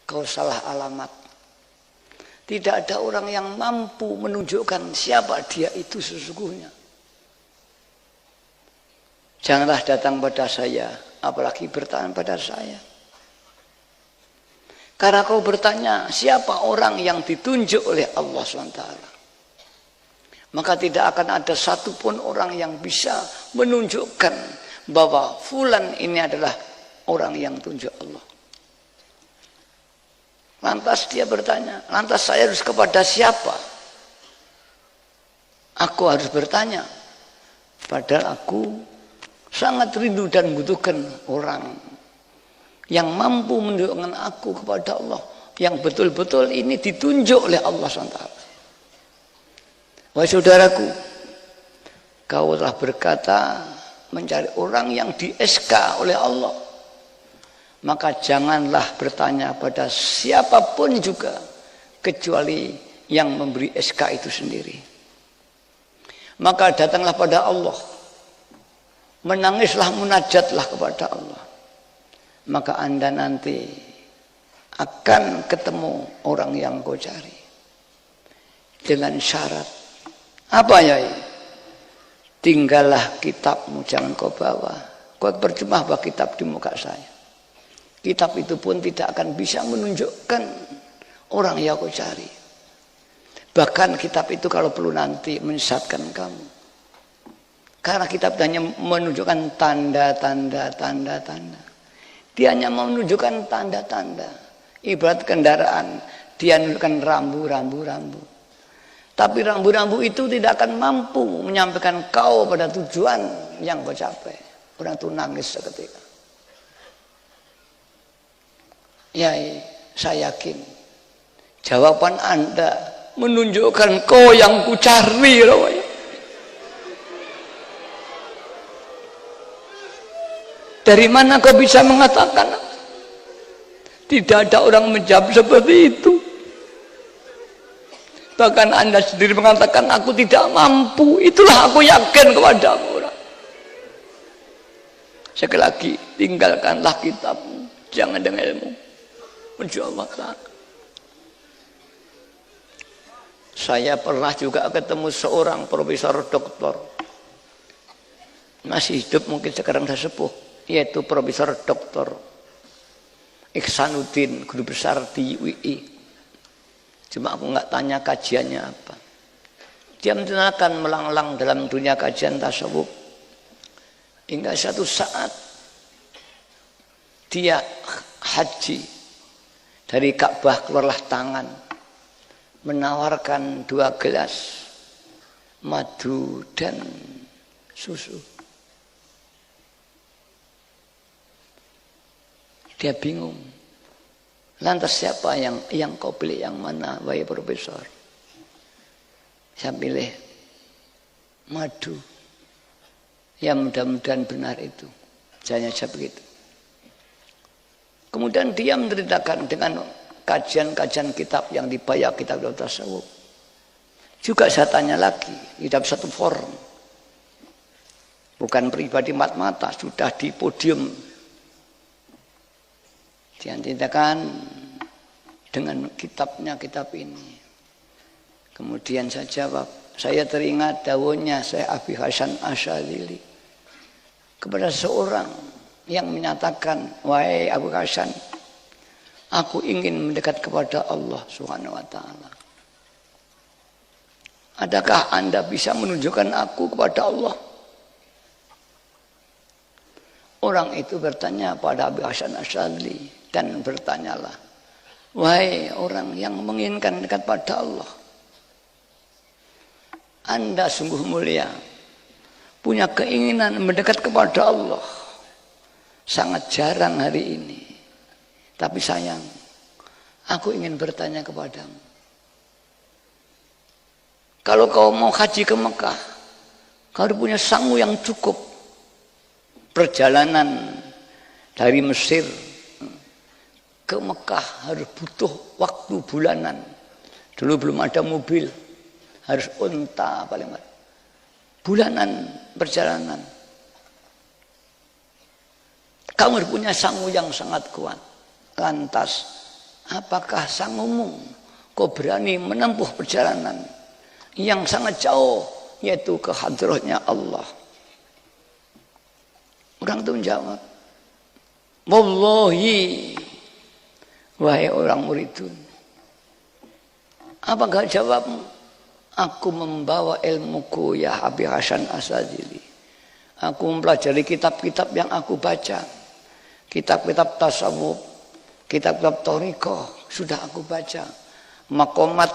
kau salah alamat. Tidak ada orang yang mampu menunjukkan siapa dia itu sesungguhnya. Janganlah datang pada saya, apalagi bertanya pada saya. Karena kau bertanya siapa orang yang ditunjuk oleh Allah SWT, maka tidak akan ada satupun orang yang bisa menunjukkan bahwa fulan ini adalah orang yang tunjuk Allah. Lantas dia bertanya, lantas saya harus kepada siapa? Aku harus bertanya, padahal aku sangat rindu dan membutuhkan orang yang mampu menunjukkan aku kepada Allah, yang betul-betul ini ditunjuk oleh Allah SWT. Wahai saudaraku, kau telah berkata mencari orang yang di SK oleh Allah, maka janganlah bertanya pada siapapun juga kecuali yang memberi SK itu sendiri. Maka datanglah pada Allah, menangislah, munajatlah kepada Allah, maka Anda nanti akan ketemu orang yang kau cari. Dengan syarat apa ya? Tinggallah kitabmu, jangan kau bawa. Kau percuma bawa kitab di muka saya. Kitab itu pun tidak akan bisa menunjukkan orang yang kau cari. Bahkan kitab itu kalau perlu nanti menyesatkan kamu. Karena kitab hanya menunjukkan tanda-tanda. Dia hanya menunjukkan tanda-tanda. Ibarat kendaraan, dia menunjukkan rambu. Tapi rambu-rambu itu tidak akan mampu menyampaikan kau pada tujuan yang kau capai. Orang itu nangis seketika. Ya, saya yakin jawaban Anda menunjukkan kau yang ku cari. Dari mana kau bisa mengatakan? Tidak ada orang menjawab seperti itu. Bahkan Anda sendiri mengatakan aku tidak mampu. Itulah aku yakin kepadamu. Sekali lagi, tinggalkanlah kitabmu, jangan dengan ilmu. Insyaallah. Saya pernah juga ketemu seorang profesor doktor, masih hidup mungkin sekarang sudah sepuh, yaitu Profesor Dr. Ihsanuddin, guru besar di UI. Cuma aku nggak tanya kajiannya apa. Dia menceritakan melanglang dalam dunia kajian tasawuf. Hingga satu saat dia haji, dari Ka'bah keluarlah tangan menawarkan 2 gelas madu dan susu. Dia bingung. Lantas siapa yang kau pilih, yang mana, wahai profesor? Saya pilih madu. Ya mudah-mudahan benar itu. Saya begitu. Kemudian dia menceritakan dengan kajian-kajian kitab yang dibayar, kitab tasawuf. Juga saya tanya lagi, di dalam satu forum. Bukan pribadi mata-mata, sudah di podium. Dia ceritakan dengan kitabnya, kitab ini. Kemudian saya jawab, saya teringat dawuhnya Syekh Abi Hasan Asyadzili kepada seorang yang menyatakan, wahai Abu Hasan, aku ingin mendekat kepada Allah Subhanahu wa taala. Adakah Anda bisa menunjukkan aku kepada Allah? Orang itu bertanya pada Abi Hasan Asyadzili dan bertanyalah, wahai orang yang menginginkan dekat pada Allah, Anda sungguh mulia, punya keinginan mendekat kepada Allah. Sangat jarang hari ini. Tapi sayang, aku ingin bertanya kepadamu. Kalau kau mau haji ke Mekah, kau punya sangu yang cukup. Perjalanan dari Mesir ke Mekah harus butuh waktu bulanan. Dulu belum ada mobil, harus unta paling banyak. Bulanan perjalanan. Kamu harus punya sangu yang sangat kuat. Lantas Apakah sanggumu kau berani menempuh perjalanan yang sangat jauh, yaitu ke hadrahnya Allah? Orang itu menjawab, wallahi, wahai orang muridun. Apakah jawabmu? Aku membawa ilmuku ya Abi Hasan Asyadzili. Aku mempelajari kitab-kitab yang aku baca. Kitab-kitab tasawuf, kitab-kitab thariqah sudah aku baca. Makomat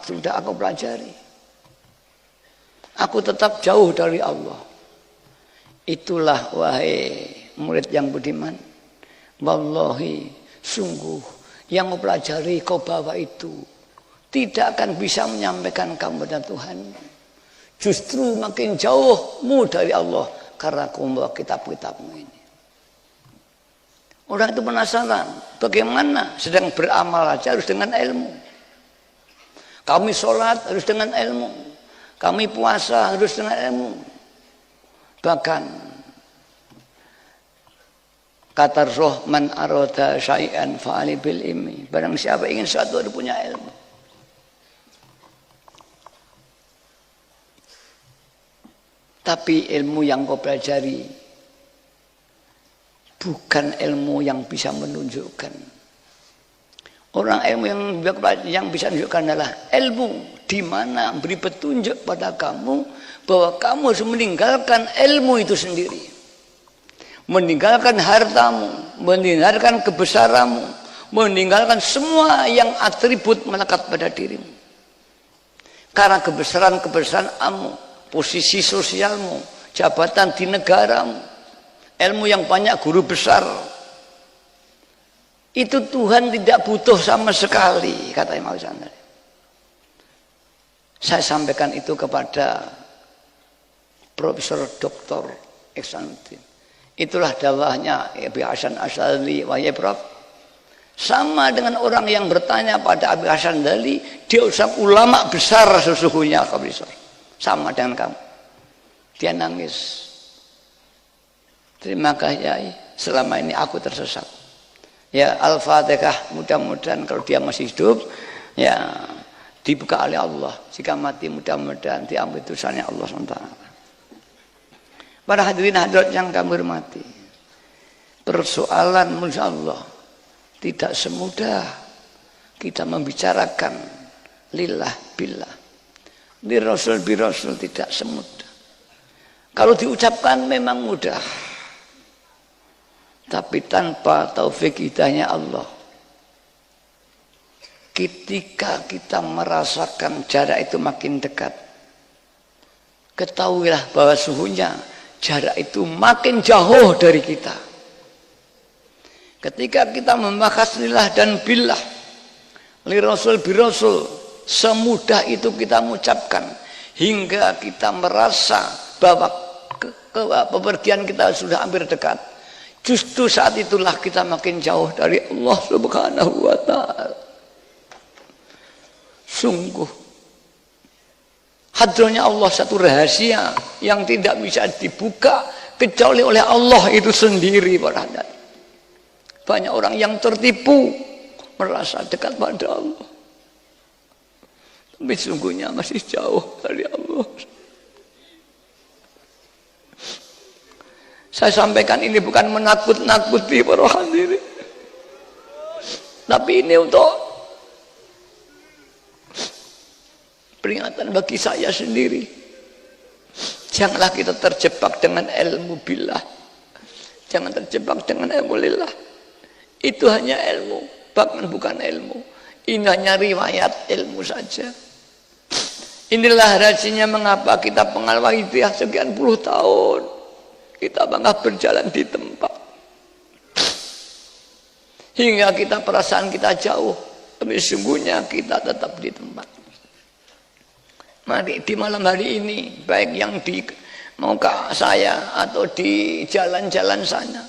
sudah aku pelajari. Aku tetap jauh dari Allah. Itulah wahai murid yang budiman. Wallahi, sungguh yang kau pelajari kau bawa itu tidak akan bisa menyampaikan kamu kepada Tuhan. Justru makin jauhmu dari Allah karena kau membawa kitab-kitabmu ini. Orang itu penasaran, bagaimana sedang beramal aja harus dengan ilmu. Kami sholat harus dengan ilmu. Kami puasa harus dengan ilmu. Bahkan kata roh man arada syai'an fa'ali bil ilmi. Barang siapa ingin sesuatu harus punya ilmu. Tapi ilmu yang kau pelajari bukan ilmu yang bisa menunjukkan. Orang ilmu yang bisa menunjukkan adalah ilmu di mana beri petunjuk pada kamu bahwa kamu harus meninggalkan ilmu itu sendiri. Meninggalkan hartamu, meninggalkan kebesaranmu, meninggalkan semua yang atribut melekat pada dirimu. Karena kebesaran-kebesaranmu, posisi sosialmu, jabatan di negaramu, ilmu yang banyak guru besar, itu Tuhan tidak butuh sama sekali, kata Imam Ghazali. Saya sampaikan itu kepada Profesor Dr. Ihsanuddin. Itulah dakwahnya Abi Hasan Asyadzili, wahai Prof. Sama dengan orang yang bertanya pada Abi Hasan Asyadzili, dia usah ulama besar sesungguhnya, Profesor. Sama dengan kamu. Dia nangis. Terima kasih Yai, selama ini aku tersesat. Ya Al-Fatihah, mudah-mudahan kalau dia masih hidup, ya dibuka oleh Allah. Jika mati mudah-mudahan diambil dosanya Allah SWT. Para hadirin hadirat yang kami hormati, persoalan insya Allah tidak semudah kita membicarakan lillah billah. Li Rasul bi Rasul tidak semudah. Kalau diucapkan memang mudah. Tapi tanpa taufik hidayahnya Allah, ketika kita merasakan jarak itu makin dekat, ketahuilah bahwa sesungguhnya jarak itu makin jauh dari kita. Ketika kita membahas lillah dan billah, li Rasul bi Rasul, semudah itu kita mengucapkan hingga kita merasa bahwa pepergian kita sudah hampir dekat. Justru saat itulah kita makin jauh dari Allah Subhanahu wa ta'ala. Sungguh hadrahnya Allah satu rahasia yang tidak bisa dibuka kecuali oleh Allah itu sendiri. Banyak orang yang tertipu merasa dekat pada Allah, tapi sungguhnya masih jauh dari Allah. Saya sampaikan ini bukan menakut-nakuti para hadirin, tapi ini untuk peringatan bagi saya sendiri. Janganlah kita terjebak dengan ilmu billah. Jangan terjebak dengan ilmu lillah. Itu hanya ilmu, bahkan bukan ilmu. Ini hanya riwayat ilmu saja. Inilah rahasianya mengapa kita pengalaman hidayah sekian puluh tahun. Kita bangga berjalan di tempat hingga kita perasaan kita jauh, tapi sungguhnya kita tetap di tempat. Mari di malam hari ini, baik yang di muka saya atau di jalan-jalan sana,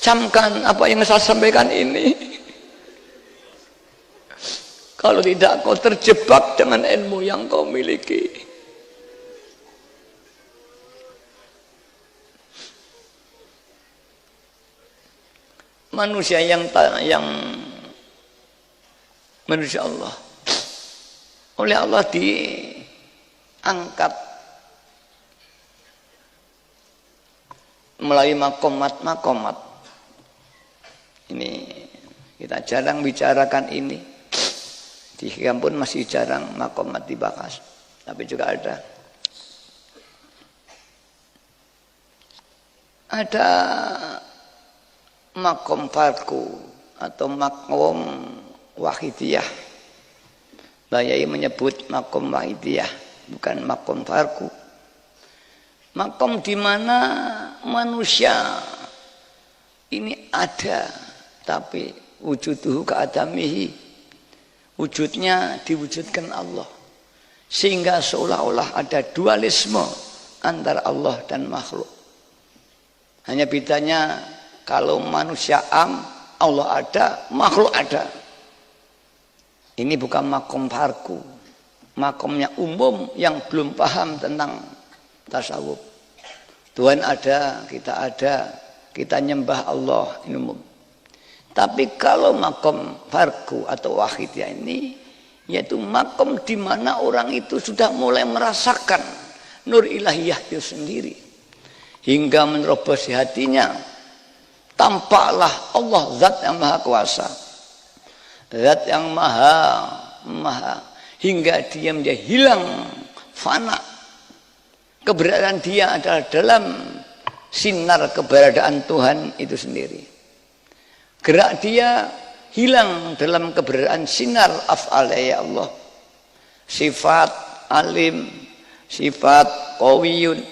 camkan apa yang saya sampaikan ini. Kalau tidak, kau terjebak dengan ilmu yang kau miliki. Manusia yang manusia Allah. Oleh Allah diangkat melalui makomat. Ini kita jarang bicarakan ini. Di Hikam pun masih jarang makomat dibahas. Tapi juga ada. Ada makom farku atau makom wahidiyah. Bayai menyebut makom wahidiyah, bukan makom farku. Makom di mana manusia ini ada, tapi wujuduhu ka'adamihi, wujudnya diwujudkan Allah, sehingga seolah-olah ada dualisme antara Allah dan makhluk. Hanya bedanya kalau manusia Allah ada, makhluk ada. Ini bukan makom farku, makomnya umum yang belum paham tentang tasawuf. Tuhan ada, kita nyembah Allah, ini umum. Tapi kalau makom farku atau wahidiyah ini, yaitu makom di mana orang itu sudah mulai merasakan nur ilahiyah itu sendiri, hingga menerobos hatinya, tampaklah Allah zat yang maha kuasa, zat yang maha, hingga dia menjadi hilang, fana. Keberadaan dia adalah dalam sinar keberadaan Tuhan itu sendiri. Gerak dia hilang dalam keberadaan sinar af'al ya Allah. Sifat alim, sifat qawiyun,